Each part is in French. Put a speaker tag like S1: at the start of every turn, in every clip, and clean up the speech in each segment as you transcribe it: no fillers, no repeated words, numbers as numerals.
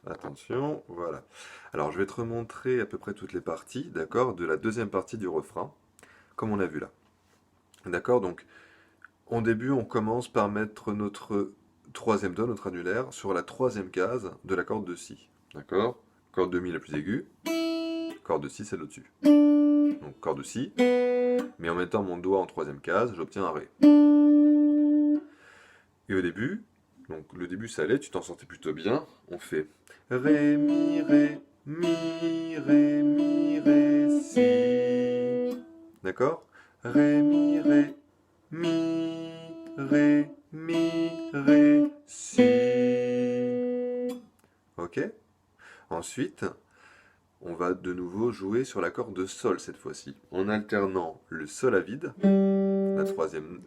S1: Attention, voilà. Alors je vais te remontrer à peu près toutes les parties, d'accord, de la deuxième partie du refrain, comme on a vu là. D'accord, donc au début on commence par mettre notre troisième do, notre annulaire, sur la troisième case de la corde de si. D'accord? Corde de mi la plus aiguë, corde de si c'est au-dessus. Donc corde de si, mais en mettant mon doigt en troisième case, j'obtiens un ré. Et au début, donc le début ça allait, tu t'en sortais plutôt bien, on fait ré, mi, ré, mi, ré, mi, ré, si. D'accord? Ré, mi, ré, mi, ré, mi, ré, si. Ok? Ensuite, on va de nouveau jouer sur la corde de sol cette fois-ci, en alternant le sol à vide, la troisième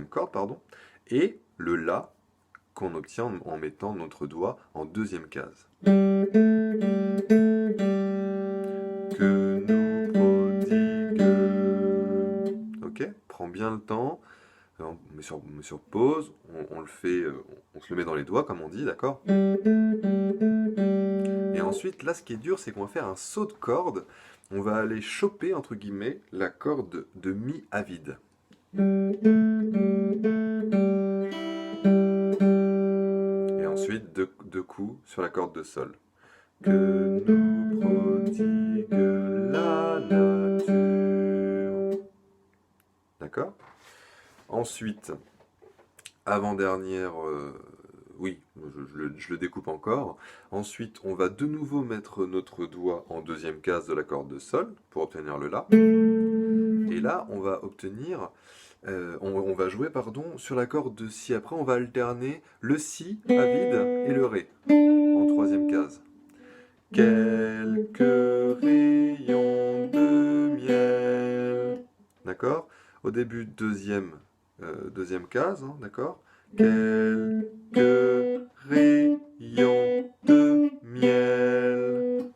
S1: corde, pardon, et le la qu'on obtient en mettant notre doigt en deuxième case. Que nous prodigue. Ok, prends bien le temps. On met sur pause, on le fait, on se le met dans les doigts comme on dit, d'accord? Et ensuite, là, ce qui est dur, c'est qu'on va faire un saut de corde. On va aller choper, entre guillemets, la corde de mi à vide. Et ensuite, deux coups sur la corde de sol. Que nous prodigue la nature. D'accord? Ensuite, avant-dernière, oui, je le découpe encore. Ensuite, on va de nouveau mettre notre doigt en deuxième case de la corde de sol pour obtenir le la. Et là, on va obtenir, on va jouer pardon, sur la corde de si. Après, on va alterner le si à vide et le ré en troisième case. Quelques rayons de miel. D'accord? Au début, deuxième case, hein, d'accord? Quelques rayons de miel.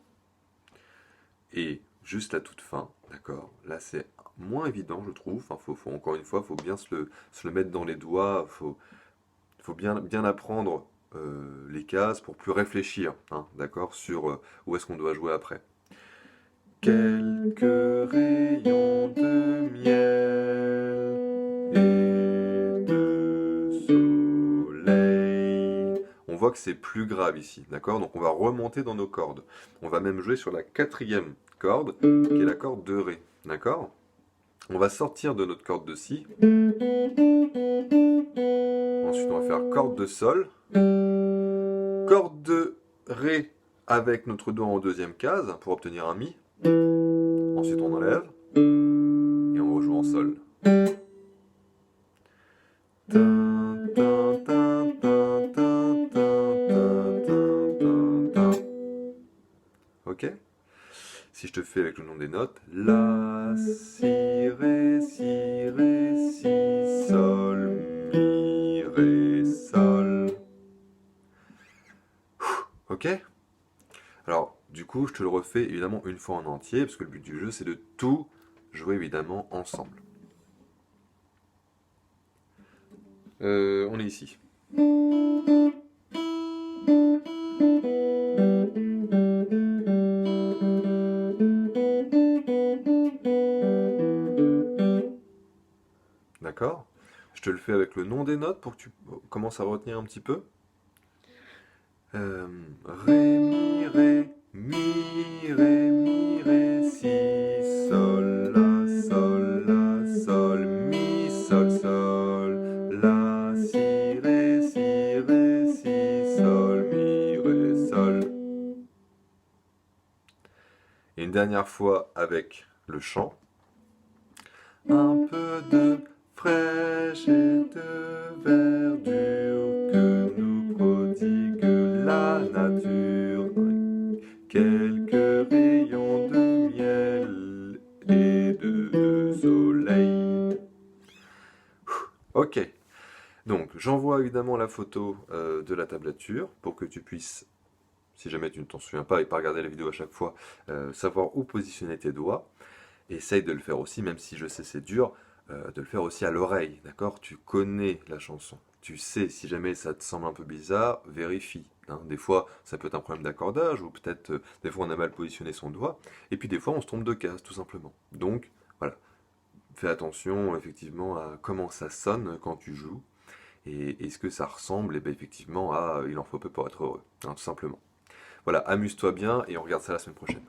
S1: Et juste la toute fin, d'accord? Là, c'est moins évident, je trouve. Enfin, encore une fois, il faut bien se le mettre dans les doigts. Faut bien apprendre les cases pour plus réfléchir, hein, d'accord, sur où est-ce qu'on doit jouer après. Quelques rayons de miel et de soleil. On voit que c'est plus grave ici, d'accord? Donc on va remonter dans nos cordes. On va même jouer sur la quatrième corde, qui est la corde de ré, d'accord? On va sortir de notre corde de si. Ensuite, on va faire corde de sol, corde de ré avec notre doigt en deuxième case pour obtenir un mi. Ensuite, on enlève et on rejoue en sol. Ok? Si je te fais avec le nom des notes, la, si, ré, si, sol, mi, ré, sol. Ok? Alors, du coup, je te le refais évidemment une fois en entier, parce que le but du jeu, c'est de tout jouer évidemment ensemble. On est ici. D'accord? Je te le fais avec le nom des notes pour que tu commences à retenir un petit peu. Ré, mi, ré, mi, ré, mi, ré, si, sol, la, sol, mi, sol, sol, la, si, ré, si, sol, mi, ré, sol. Et une dernière fois avec le chant. Un peu de fraîche et de verdure que nous prodigue la nature. Quelques rayons de miel et de soleil. Ok, donc j'envoie évidemment la photo de la tablature pour que tu puisses, si jamais tu ne t'en souviens pas et pas regarder la vidéo à chaque fois, savoir où positionner tes doigts. Essaye de le faire aussi, même si je sais c'est dur, de le faire aussi à l'oreille, d'accord? Tu connais la chanson. Tu sais, si jamais ça te semble un peu bizarre, vérifie, hein. Des fois, ça peut être un problème d'accordage, ou peut-être des fois on a mal positionné son doigt, et puis des fois on se trompe de case, tout simplement. Donc, voilà, fais attention effectivement à comment ça sonne quand tu joues, et est-ce que ça ressemble, et ben, effectivement, à Il en faut peu pour être heureux, hein, tout simplement. Voilà, amuse-toi bien, et on regarde ça la semaine prochaine.